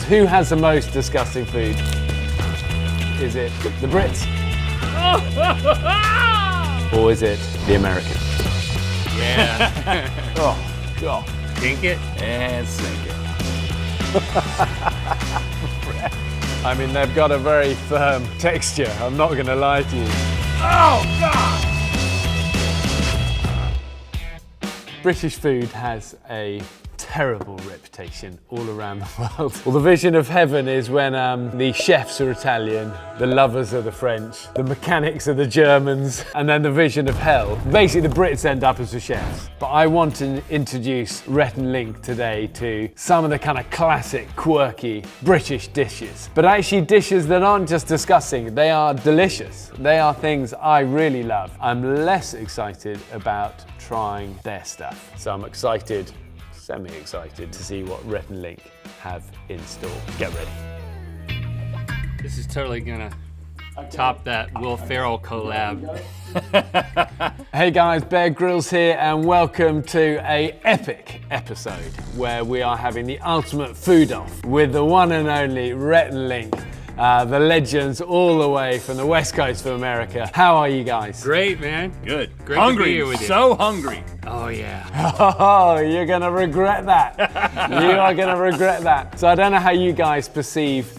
Who has the most disgusting food? Is it the Brits? Or is it the Americans? Yeah. Oh, God. Dink it and sink it. I mean, they've got a very firm texture, I'm not going to lie to you. Oh, God! British food has a terrible reputation all around the world. Well, the vision of heaven is when the chefs are Italian, the lovers are the French, the mechanics are the Germans, and then the vision of hell. Basically, the Brits end up as the chefs. But I want to introduce Rhett Link today to some of the kind of classic, quirky British dishes. But actually dishes that aren't just disgusting, they are delicious. They are things I really love. I'm less excited about trying their stuff. So I'm excited, semi-excited to see what Rhett and Link have in store. Get ready. This is totally gonna top that Will Ferrell collab. Hey guys, Bear Grylls here and welcome to an epic episode where we are having the ultimate food off with the one and only Rhett and Link. The legends all the way from the west coast of America. How are you guys? Great, man. Good. Great hungry. to be here with you. So hungry. Oh, yeah. Oh, you're gonna regret that. You are gonna regret that. So I don't know how you guys perceive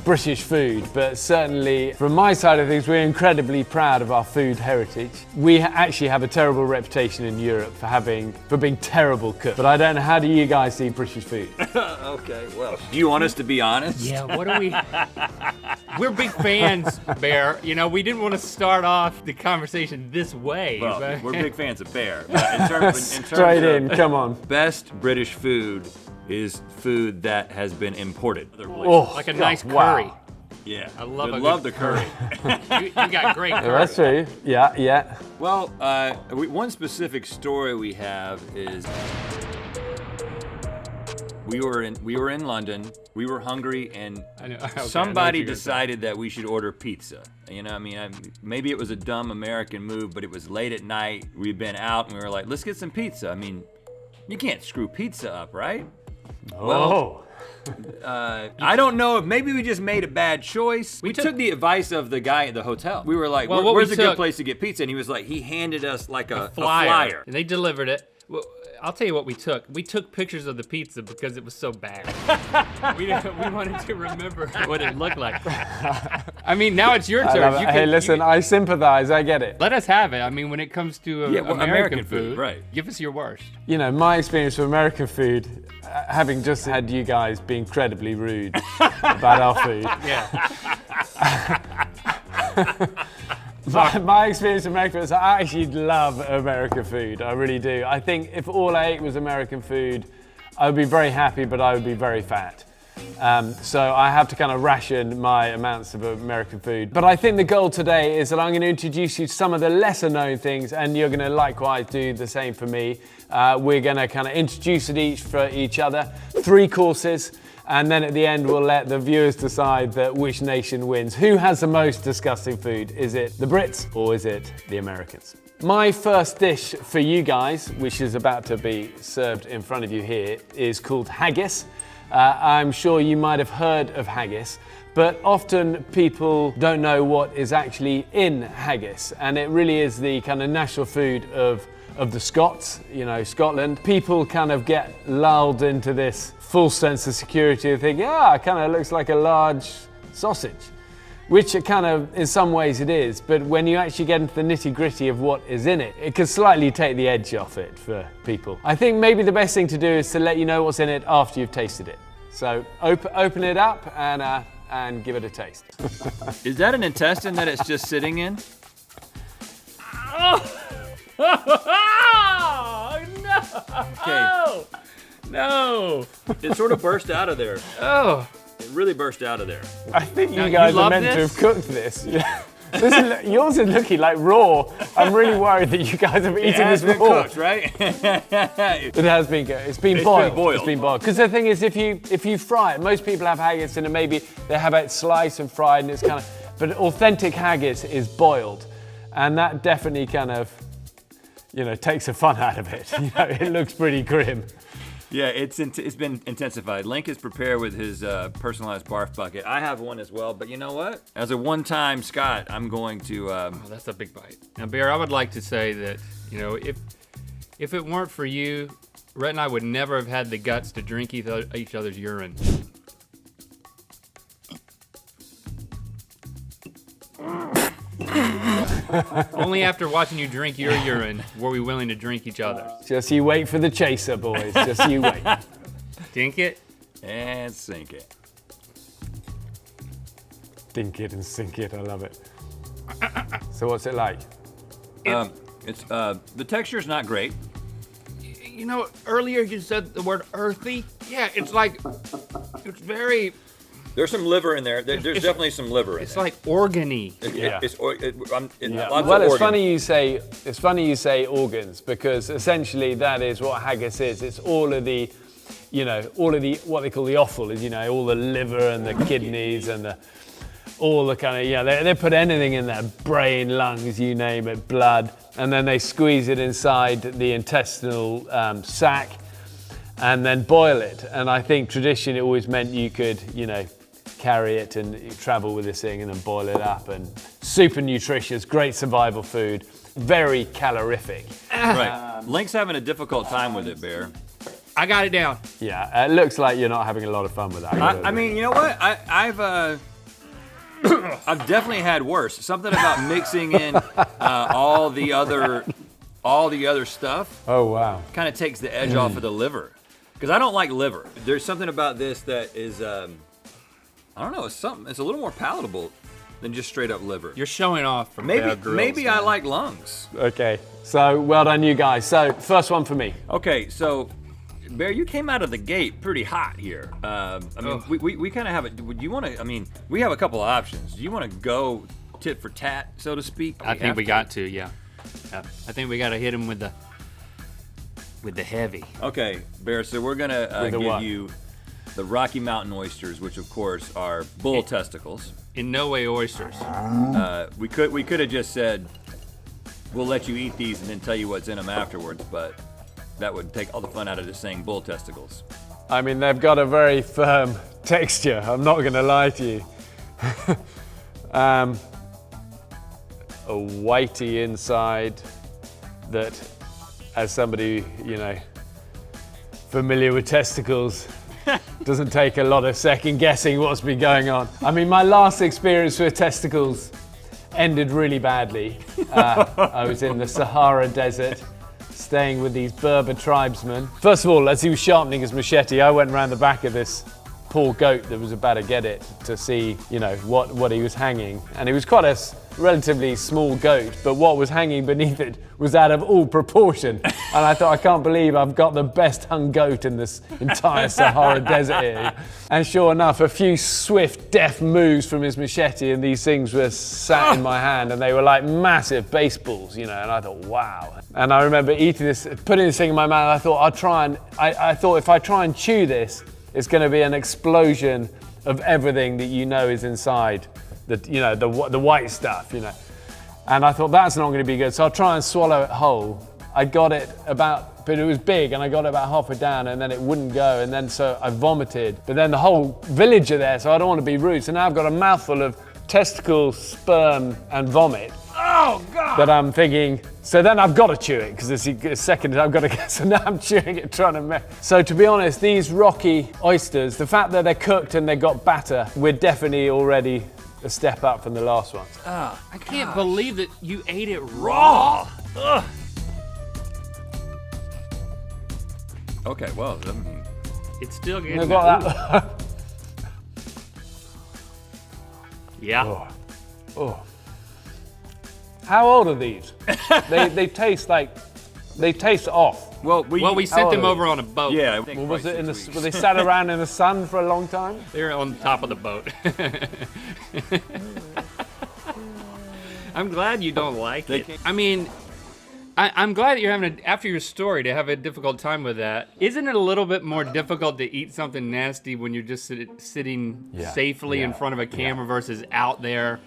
British food, but certainly from my side of things, we're incredibly proud of our food heritage. We actually have a terrible reputation in Europe for being terrible cooks. But I don't know, how do you guys see British food? Okay, well, do you want us to be honest? Yeah, what are we? We're big fans, Bear. You know, we didn't want to start off the conversation this way. Well, but we're big fans of Bear. But in terms Straight in, come on. Best British food is food that has been imported. Oh, like a nice curry. wow. Yeah, I love we a love good the curry. You got great curry. That's true. Yeah. Well, one specific story we have is we were in London. We were hungry, and I know. Okay, I know what somebody you're gonna say. decided that we should order pizza. You know, I mean, maybe it was a dumb American move, but it was late at night. We'd been out, and we were like, let's get some pizza. I mean, you can't screw pizza up, right? Oh. I don't know if maybe we just made a bad choice. We took the advice of the guy at the hotel. We were like, Well, what where's we a good took- place to get pizza? And he was like, he handed us like a flyer. flyer. And they delivered it. Well, I'll tell you what we took. We took pictures of the pizza because it was so bad. we wanted to remember what it looked like. I mean, now it's your turn. Hey, listen, I sympathize, I get it. Let us have it. I mean, when it comes to American food, right. Give us your worst. You know, my experience with American food, having just had you guys be incredibly rude about our food. Yeah. My experience with American food is I actually love American food. I really do. I think if all I ate was American food, I would be very happy, but I would be very fat. So I have to kind of ration my amounts of American food. But I think the goal today is that I'm going to introduce you to some of the lesser known things, and you're going to likewise do the same for me. We're going to kind of introduce it each for each other. 3 courses. And then at the end, we'll let the viewers decide which nation wins. Who has the most disgusting food? Is it the Brits or is it the Americans? My first dish for you guys, which is about to be served in front of you here, is called haggis. I'm sure you might have heard of haggis, but often people don't know what is actually in haggis. And it really is the kind of national food of the Scots, you know, Scotland. People kind of get lulled into this full sense of security and think, it kind of looks like a large sausage, which it kind of, in some ways it is, but when you actually get into the nitty gritty of what is in it, it can slightly take the edge off it for people. I think maybe the best thing to do is to let you know what's in it after you've tasted it. So open it up and give it a taste. Is that an intestine that it's just sitting in? Oh, no! Okay. No! It sort of burst out of there. Oh. It really burst out of there. I think Now, you guys you are love meant to this? have cooked this. Yeah. Yours is looking like raw. I'm really worried that you guys have eaten this raw. Cooked, right? It has been good. It's been boiled. boiled. It's been boiled. Because the thing is, if you fry it, most people have haggis and maybe they have it sliced and fried, and it's kind of. But authentic haggis is boiled, and that definitely kind of, takes the fun out of it. It looks pretty grim. Yeah, it's been intensified. Link is prepared with his personalized barf bucket. I have one as well, but you know what? As a one-time Scott, I'm going to. Oh, that's a big bite. Now, Bear, I would like to say that, you know, if it weren't for you, Rhett and I would never have had the guts to drink each other's urine. Only after watching you drink your urine were we willing to drink each other. Just you wait for the chaser, boys. Just you wait. Dink it. and sink it. Dink it and sink it. I love it. So what's it like? It's the texture's not great. You know, earlier you said the word earthy. Yeah, it's like, it's very. There's some liver in there. There's definitely some liver in there. It's like organy. Yeah. Well, it's funny you say organs, because essentially that is what haggis is. It's all of the, what they call the offal is, all the liver and the kidneys and all the kind of, they put anything in there, brain, lungs, you name it, blood, and then they squeeze it inside the intestinal sac and then boil it. And I think traditionally it always meant you could, carry it and travel with this thing and then boil it up, and super nutritious, great survival food, very calorific. Right. Link's having a difficult time with it, Bear. I got it down. Yeah, it looks like you're not having a lot of fun with that. I mean, you know what? I've definitely had worse. Something about mixing in all the other stuff. Oh wow. Kind of takes the edge off of the liver, because I don't like liver. There's something about this that is, I don't know. It's something. It's a little more palatable than just straight up liver. You're showing off from Bear Grylls. Maybe I like lungs. Okay, so well done, you guys. So first one for me. Okay, so Bear, you came out of the gate pretty hot here. I mean, we kind of have it. Would you want to? I mean, we have a couple of options. Do you want to go tit for tat, so to speak? I think we got to, yeah. I think we got to hit him with the heavy. Okay, Bear. So we're gonna give what? you the Rocky Mountain oysters, which of course are bull testicles. In no way oysters. We could have just said, we'll let you eat these and then tell you what's in them afterwards, but that would take all the fun out of just saying bull testicles. I mean, they've got a very firm texture. I'm not going to lie to you. A whitey inside that, as somebody, familiar with testicles, doesn't take a lot of second guessing what's been going on. I mean, my last experience with testicles ended really badly. I was in the Sahara Desert, staying with these Berber tribesmen. First of all, as he was sharpening his machete, I went around the back of this poor goat that was about to get it to see, what he was hanging. And it was quite a relatively small goat, but what was hanging beneath it was out of all proportion. And I thought, I can't believe I've got the best hung goat in this entire Sahara Desert here. And sure enough, a few swift, deft moves from his machete and these things were sat in my hand, and they were like massive baseballs, and I thought, wow. And I remember eating this, putting this thing in my mouth. I thought, I thought if I try and chew this, it's going to be an explosion of everything that is inside, the white stuff, And I thought, that's not going to be good, so I'll try and swallow it whole. I got it but it was big, and I got it about halfway down, and then it wouldn't go, and then so I vomited. But then the whole village are there, so I don't want to be rude, so now I've got a mouthful of testicle, sperm, and vomit. Oh, God! That I'm thinking, so then I've got to chew it, because it's a second I've got to get, so now I'm chewing it, trying to So to be honest, these rocky oysters, the fact that they're cooked and they've got batter, we're definitely already a step up from the last ones. I can't believe that you ate it raw. Ugh. Okay, well, It's still getting. They've got that. Yeah. Oh. How old are these? they taste off. well, We sent them over on a boat. Yeah. Well, was it were they sat around in the sun for a long time? They're on top of the boat. I'm glad you don't like it. I mean, I'm glad that you're having, after your story, to have a difficult time with that. Isn't it a little bit more difficult to eat something nasty when you're just sitting safely in front of a camera versus out there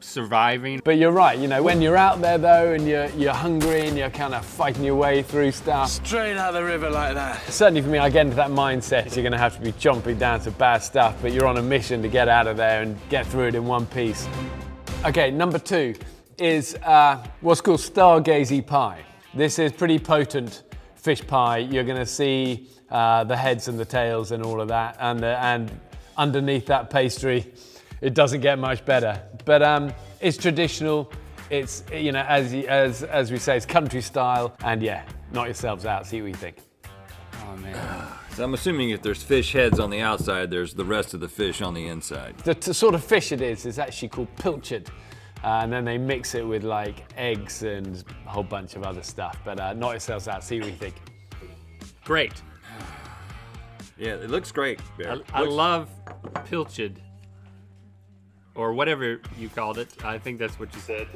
surviving. But you're right, you know, when you're out there though and you're hungry and you're kind of fighting your way through stuff. Straight out of the river like that. Certainly for me, I get into that mindset. You're gonna have to be chomping down to bad stuff, but you're on a mission to get out of there and get through it in one piece. Okay, number 2 is what's called Stargazy Pie. This is pretty potent fish pie. You're gonna see the heads and the tails and all of that, and underneath that pastry, it doesn't get much better. But it's traditional. It's, you know, as we say, it's country style. And yeah, knock yourselves out. See what you think. Oh man. So I'm assuming if there's fish heads on the outside, there's the rest of the fish on the inside. The sort of fish it is actually called pilchard. And then they mix it with like eggs and a whole bunch of other stuff. But knock yourselves out. See what you think. Great. Yeah, it looks great, Bear. I love pilchard. Or whatever you called it. I think that's what you said.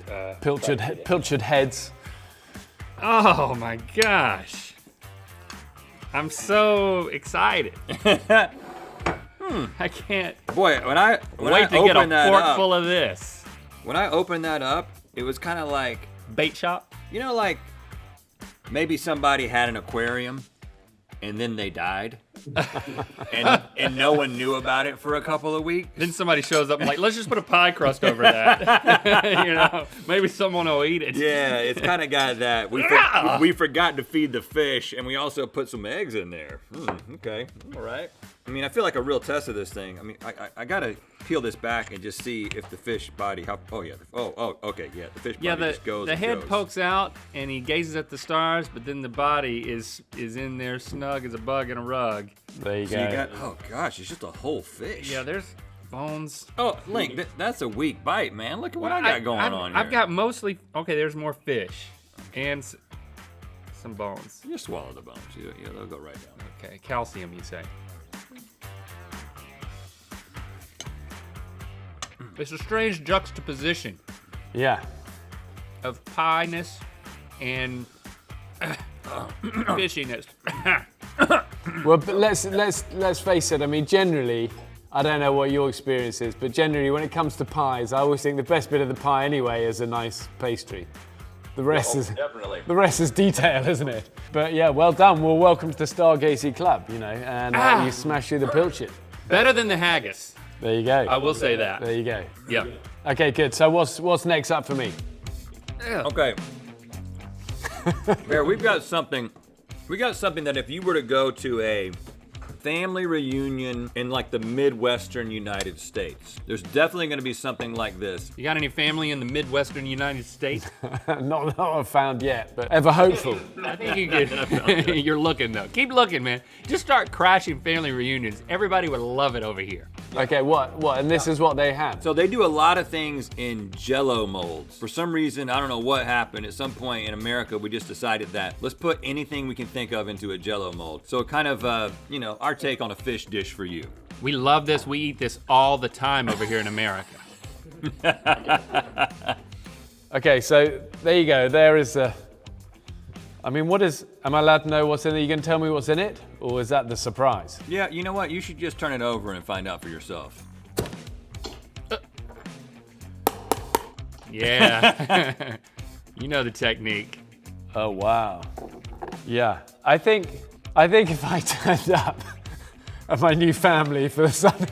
Pilchard heads. Oh my gosh. I'm so excited. I can't Boy, when I wait to get a opened that fork up, full of this. when I opened that up, it was kind of like, Bait shop? you know, like maybe somebody had an aquarium and then they died. and no one knew about it for a couple of weeks. Then somebody shows up and like, let's just put a pie crust over that. You know, maybe someone will eat it. Yeah, it's kind of got that. We forgot to feed the fish, and we also put some eggs in there. Okay, all right. I mean, I feel like a real test of this thing. I mean, I gotta peel this back and just see if the fish body. Okay, yeah, the fish body just goes. The head goes. pokes out and he gazes at the stars, but then the body is in there snug as a bug in a rug. There you So go. you got, oh gosh, it's just a whole fish. Yeah, theres bones. Oh, Link, that's a weak bite, man. Look at what I got going on here. I've got mostly, okay, there's more fish and some bones. You swallow the bones. Yeah, they'll go right down. Okay, calcium, you say. It's a strange juxtaposition Yeah. of pie-ness and fishiness. Well, but let's face it. I mean, generally, I don't know what your experience is, but generally, when it comes to pies, I always think the best bit of the pie anyway is a nice pastry. The rest is detail, isn't it? But yeah, well done. Well, welcome to the Stargazy Club, you know, and you smash through the pilchard. Better than the haggis. There you go. I will say that. There you go. Yep. Okay, good. So what's next up for me? Okay. Bear, we've got something. We got something that if you were to go to a family reunion in like the Midwestern United States, there's definitely going to be something like this. You got any family in the Midwestern United States? Not I've found yet, but ever hopeful. I think you could. You're looking though. Keep looking, man. Just start crashing family reunions. Everybody would love it over here. Okay, what? And this is what they have. So they do a lot of things in Jello molds. For some reason, I don't know what happened. At some point in America, we just decided that let's put anything we can think of into a Jello mold. So kind of, our take on a fish dish for you. We love this. We eat this all the time over here in America. Okay, so there you go. There is a. I mean, am I allowed to know what's in it? You can tell me what's in it? Or is that the surprise? Yeah, you know what? You should just turn it over and find out for yourself. Yeah. You know the technique. Oh, wow. Yeah. I think if I turned up at my new family for the Sunday,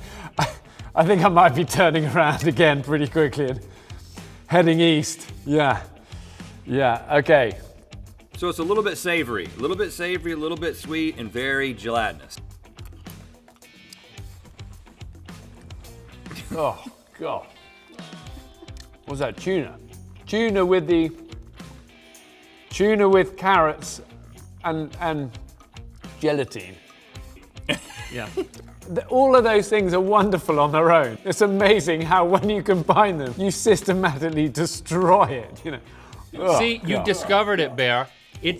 I think I might be turning around again pretty quickly and heading east. Yeah. Yeah, okay. So it's a little bit savory, a little bit sweet, and very gelatinous. Oh, God. What's that, tuna? Tuna with carrots and gelatine. Yeah. All of those things are wonderful on their own. It's amazing how when you combine them, you systematically destroy it, you know. Oh, See, you God. discovered it, Bear.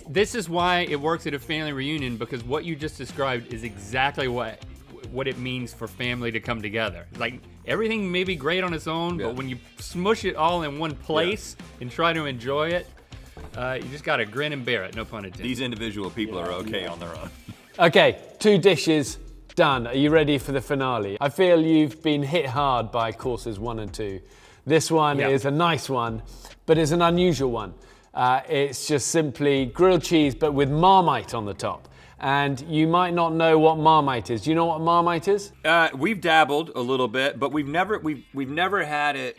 This is why it works at a family reunion, because what you just described is exactly what it means for family to come together. Like, everything may be great on its own, but when you smush it all in one place and try to enjoy it, you just gotta grin and bear it, no pun intended. These individual people are okay on their own. Okay, 2 dishes done. Are you ready for the finale? I feel you've been hit hard by courses 1 and 2. This one is a nice one, but it's an unusual one. It's just simply grilled cheese, but with Marmite on the top. And you might not know what Marmite is. Do you know what Marmite is? We've dabbled a little bit, but we've never had it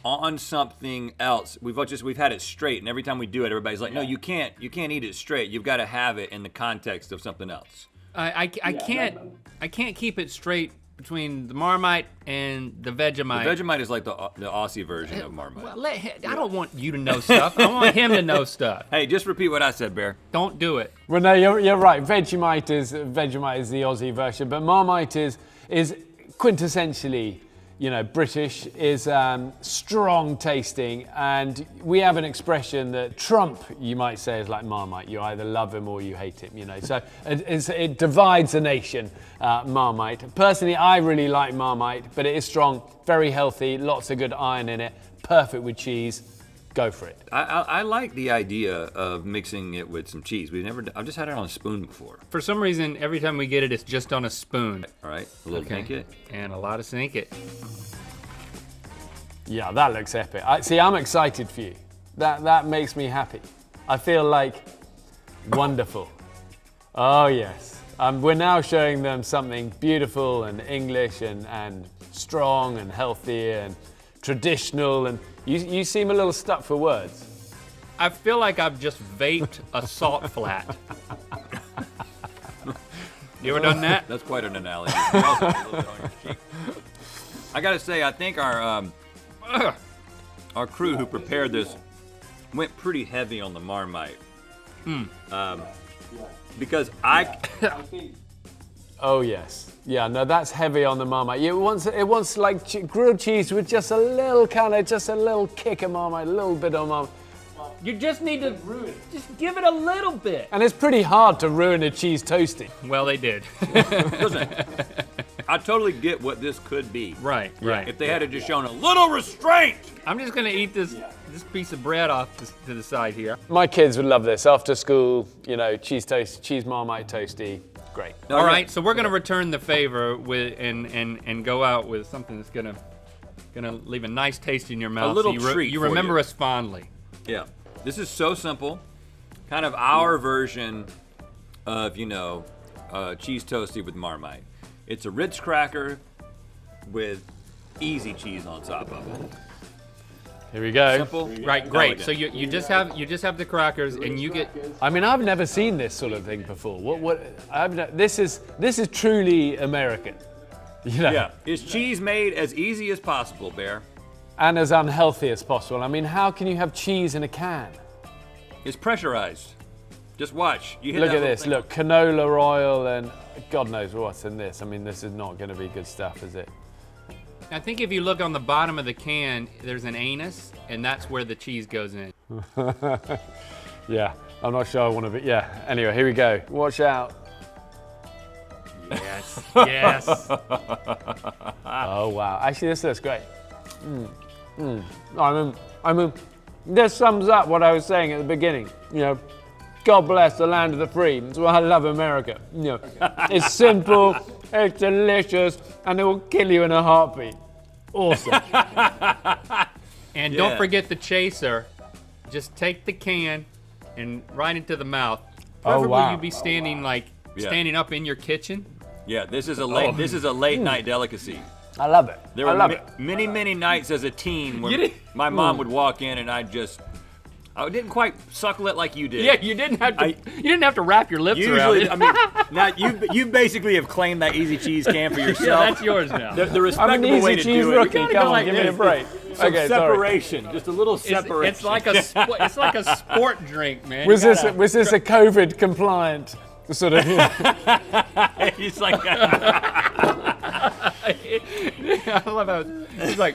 on something else. We've had it straight, and every time we do it, everybody's like, "No, you can't eat it straight. You've got to have it in the context of something else." I can't keep it straight between the Marmite and the Vegemite. The Vegemite is like the Aussie version of Marmite. Well, I don't want you to know stuff. I want him to know stuff. Hey, just repeat what I said, Bear. Don't do it. Well, no, you're right. Vegemite is the Aussie version, but Marmite is quintessentially, British, is strong tasting, and we have an expression that Trump, you might say, is like Marmite. You either love him or you hate him, So it divides the nation, Marmite. Personally, I really like Marmite, but it is strong, very healthy, lots of good iron in it, perfect with cheese. Go for it. I like the idea of mixing it with some cheese. I've just had it on a spoon before. For some reason, every time we get it, it's just on a spoon. All right, a little sink it. And a lot of sink it. Yeah, that looks epic. I'm excited for you. That makes me happy. I feel like wonderful. Oh yes. We're now showing them something beautiful and English and strong and healthy and traditional, and you seem a little stuck for words. I feel like I've just vaped a salt flat. You ever done that? That's quite an analogy. You also have a little bit on your cheek. I gotta say, I think our crew who prepared this went pretty heavy on the Marmite. Because Oh yes, yeah. No, that's heavy on the Marmite. It wants like grilled cheese with just a little kick of Marmite, a little bit of Marmite. You just need to just give it a little bit. And it's pretty hard to ruin a cheese toasty. Well, they did. Listen, I totally get what this could be. Right. If they had just shown a little restraint. I'm just gonna eat this piece of bread off to the side here. My kids would love this after school. Cheese Marmite toasty. Great. All right, so we're gonna return the favor with and go out with something that's gonna leave a nice taste in your mouth. A little so treat you for remember you. us fondly. Yeah, this is so simple. Kind of our version of cheese toasty with Marmite. It's a Ritz cracker with easy cheese on top of it. Here we go. Simple. Right, great. elegant. So you just have the crackers and you get. I mean, I've never seen this sort of thing before. This is truly American. Yeah, is cheese made as easy as possible, Bear? And as unhealthy as possible. I mean, how can you have cheese in a can? It's pressurized. Just watch. You hit Look that at little this. thing. Look, canola oil and God knows what's in this. I mean, this is not going to be good stuff, is it? I think if you look on the bottom of the can, there's an anus, and that's where the cheese goes in. Yeah, I'm not sure I want to be. Yeah. Anyway, here we go. Watch out. Yes. Yes. Oh wow. Actually, this looks great. I mean, this sums up what I was saying at the beginning. God bless the land of the free. That's why I love America. It's simple, it's delicious, and it will kill you in a heartbeat. Awesome. And don't forget the chaser. Just take the can and right into the mouth. Preferably wow. you be standing standing up in your kitchen. Yeah, this is a late night delicacy. I love it. There were many nights as a teen when my mom would walk in and I didn't quite suckle it like you did. Yeah, you didn't have to wrap your lips around it. I mean, now you basically have claimed that easy cheese can for yourself. Yeah, that's yours now. The respectable I'm an way easy to cheese do it. rookie. Come on, give me a break. Some Okay, sorry. separation, just a little separation. It's like a sport drink, man. Was this a COVID compliant sort of? He's like, I love how he's like.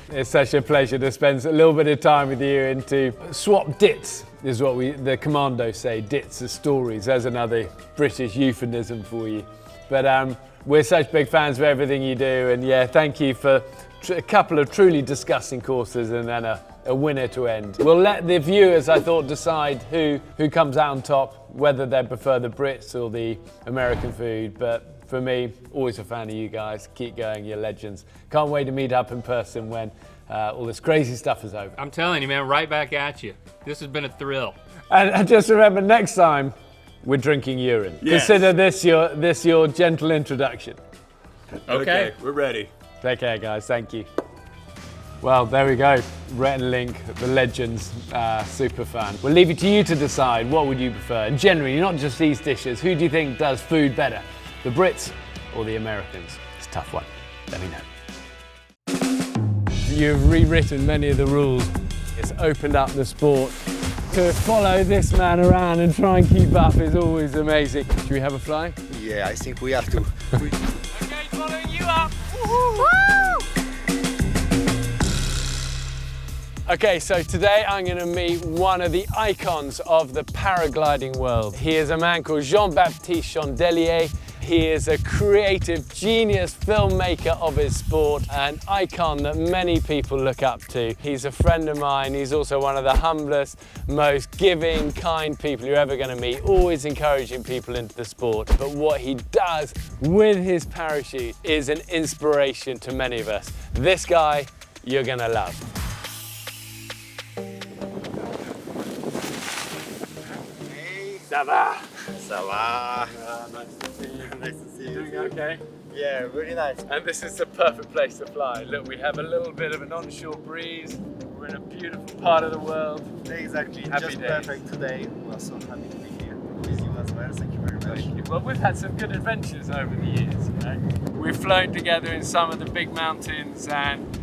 It's such a pleasure to spend a little bit of time with you and to swap dits, is what the commandos say. Dits are stories. There's another British euphemism for you. But we're such big fans of everything you do, and yeah, thank you for a couple of truly disgusting courses and then a winner to end. We'll let the viewers, I thought, decide who comes out on top, whether they prefer the Brits or the American food. But for me, always a fan of you guys. Keep going, you're legends. Can't wait to meet up in person when all this crazy stuff is over. I'm telling you, man, right back at you. This has been a thrill. And just remember, next time, we're drinking urine. Yes. Consider this your gentle introduction. Okay. We're ready. Take care, guys. Thank you. Well, there we go. Rhett Link, the legends, super fun. We'll leave it to you to decide what would you prefer. And generally, not just these dishes, who do you think does food better? The Brits or the Americans? It's a tough one. Let me know. You've rewritten many of the rules. It's opened up the sport. To follow this man around and try and keep up is always amazing. Should we have a fly? Yeah, I think we have to. Okay, following you up. Woo! Okay, so today I'm going to meet one of the icons of the paragliding world. He is a man called Jean-Baptiste Chandelier. He is a creative genius filmmaker of his sport, an icon that many people look up to. He's a friend of mine. He's also one of the humblest, most giving, kind people you're ever going to meet, always encouraging people into the sport. But what he does with his parachute is an inspiration to many of us. This guy, you're going to love. Ça va? Ça va? Nice to see you. Nice to see you. Doing okay? Yeah, really nice. And this is the perfect place to fly. Look, we have a little bit of an onshore breeze. We're in a beautiful part of the world. Exactly, Happy just days. perfect today. We're so happy to be here with you as well. Thank you very much. Thank you. Well, we've had some good adventures over the years, you know. We've flown together in some of the big mountains, and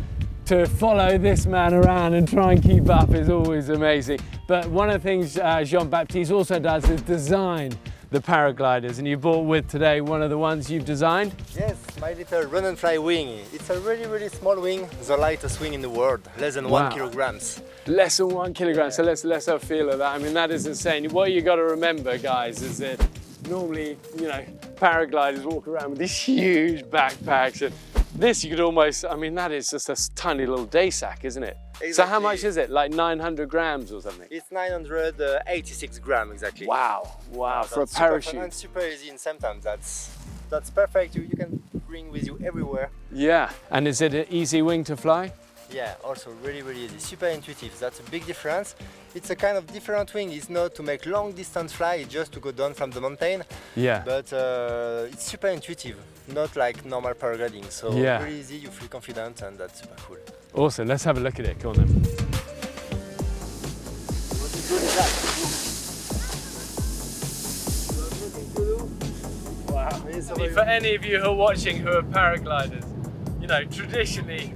to follow this man around and try and keep up is always amazing. But one of the things Jean-Baptiste also does is design the paragliders, and you brought with today one of the ones you've designed. Yes, my little run and fly wing. It's a really, really small wing, the lightest wing in the world, less than Wow. 1 kilograms. Less than 1 kilogram, so let's have a feel of that. I mean, that is insane. What you got to remember, guys, is that normally, you know, paragliders walk around with these huge backpacks, and this you could almost, I mean, that is just a tiny little day sack, isn't it? Exactly. So how much is it? Like 900 grams or something? It's 986 grams exactly. Wow, wow, for a That's super fun parachute. and super easy in same time. That's perfect. You can bring with you everywhere. Yeah, and is it an easy wing to fly? Yeah, also really, really easy, super intuitive. That's a big difference. It's a kind of different wing. It's not to make long distance fly, it's just to go down from the mountain. Yeah. But it's super intuitive, not like normal paragliding. So Yeah. really easy, you feel confident, and that's super cool. Awesome, let's have a look at it, come on then. Wow. For any of you who are watching who are paragliders, you know, traditionally,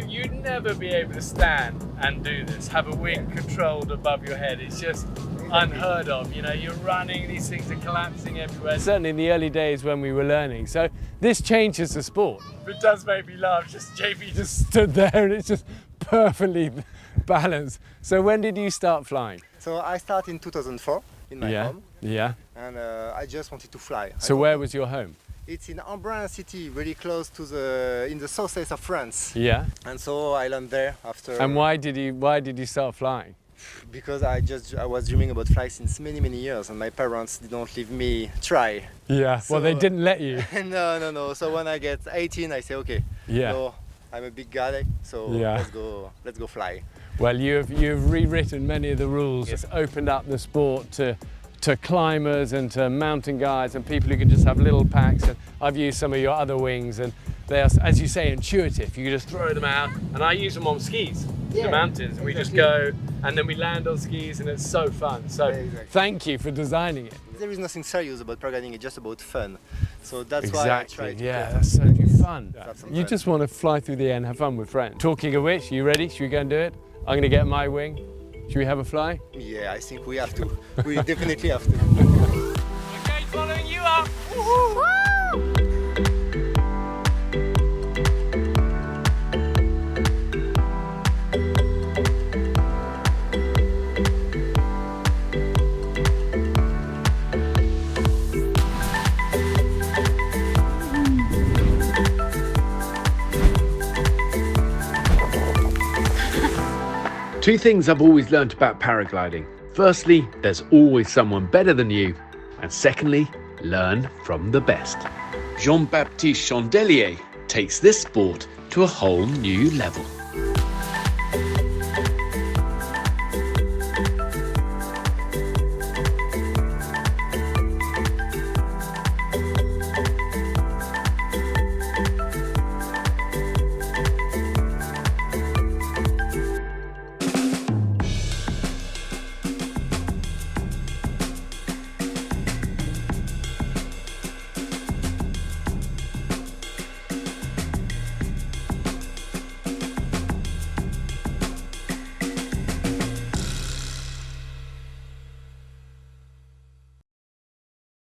you'd never be able to stand and do this, have a wing controlled above your head. It's just unheard of. You know, you're running, these things are collapsing everywhere. Certainly in the early days when we were learning. So this changes the sport. It does make me laugh. Just JP just stood there and it's just perfectly balanced. So when did you start flying? So I started in 2004 in my home, Yeah. and I just wanted to fly. So where was your home? It's in Embrun city, really close to in the southeast of France. Yeah. And so I landed there after. And why did you start flying? Because I was dreaming about flying since many, many years, and my parents didn't leave me try. Yeah. Well, they didn't let you. No. So when I get 18, I say, okay, Yeah. no, I'm a big guy, so Yeah. let's go fly. Well, you've rewritten many of the rules. It's opened up the sport to climbers and to mountain guides and people who can just have little packs. And I've used some of your other wings, and they are, as you say, intuitive. You can just throw them out, and I use them on skis in the mountains, and we just go, and then we land on skis, and it's so fun. So thank you for designing it. There is nothing serious about paragliding, it's just about fun. So that's why I try to Yeah, create that's so something like this. fun. Have some You fun. just want to fly through the air and have fun with friends. Talking of which, you ready? Should we go and do it? I'm going to get my wing. Should we have a fly? Yeah, I think we have to. We definitely have to. Okay, following you up. Woo-hoo. Two things I've always learnt about paragliding. Firstly, there's always someone better than you. And secondly, learn from the best. Jean-Baptiste Chandelier takes this sport to a whole new level.